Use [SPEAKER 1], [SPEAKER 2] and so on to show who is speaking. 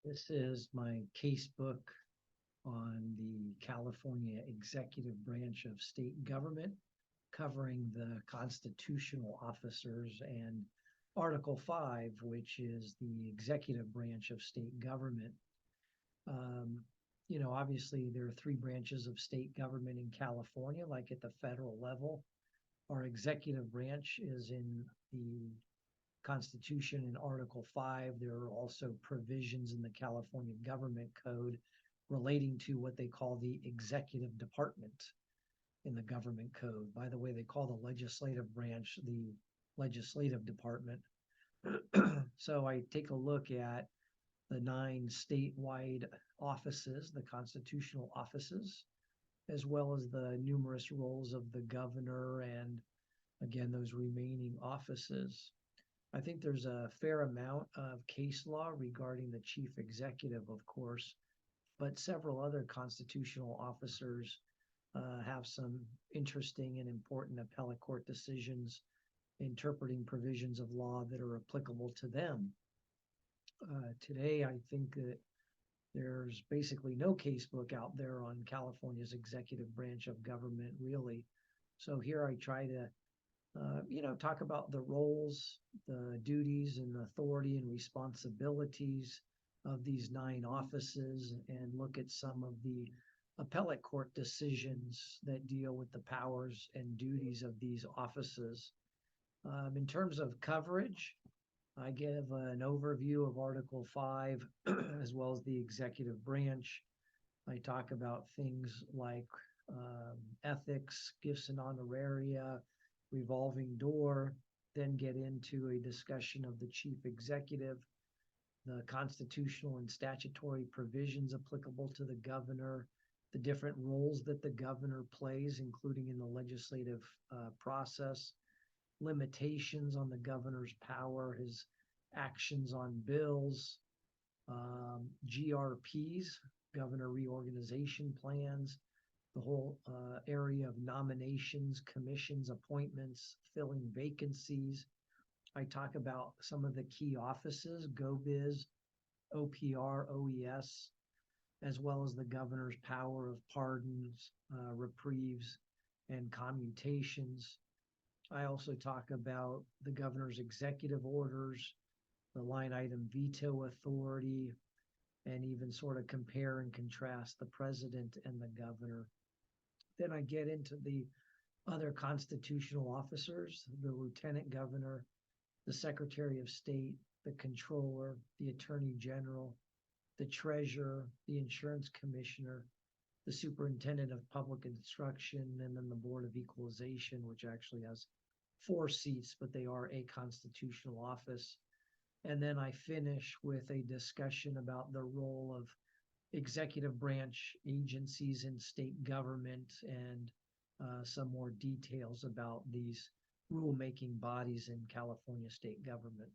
[SPEAKER 1] This is my casebook on the California executive branch of state government, covering the constitutional officers and Article 5, which is the executive branch of state government. Um, Obviously, there are three branches of state government in California, like at the federal level. Our executive branch is in the Constitution in Article 5. There are also provisions in the California Government Code relating to what they call the executive department in the government code. By the way, they call the legislative branch the legislative department. So I take a look at the 9 statewide offices, the constitutional offices, as well as the numerous roles of the governor and, again, those remaining offices. I think there's a fair amount of case law regarding the chief executive, of course, but several other constitutional officers have some interesting and important appellate court decisions interpreting provisions of law that are applicable to them. Today, I think that there's basically no casebook out there on California's executive branch of government, really. So here I try to talk about the roles, the duties, and authority and responsibilities of these 9 offices and look at some of the appellate court decisions that deal with the powers and duties of these offices. In terms of coverage, I give an overview of Article 5 as well as the executive branch. I talk about things like ethics, gifts and honoraria, revolving door, then get into a discussion of the chief executive, the constitutional and statutory provisions applicable to the governor, the different roles that the governor plays, including in the legislative process, limitations on the governor's power, his actions on bills, GRPs, governor reorganization plans, the whole area of nominations, commissions, appointments, filling vacancies. I talk about some of the key offices, GoBiz, OPR, OES, as well as the governor's power of pardons, reprieves, and commutations. I also talk about the governor's executive orders, the line item veto authority, and even sort of compare and contrast the president and the governor. Then I get into the other constitutional officers, the lieutenant governor, the secretary of state, the controller, the attorney general, the treasurer, the insurance commissioner, the superintendent of public instruction, and then the board of equalization, which actually has 4 seats, but they are a constitutional office. And then I finish with a discussion about the role of executive branch agencies in state government and some more details about these rulemaking bodies in California state government.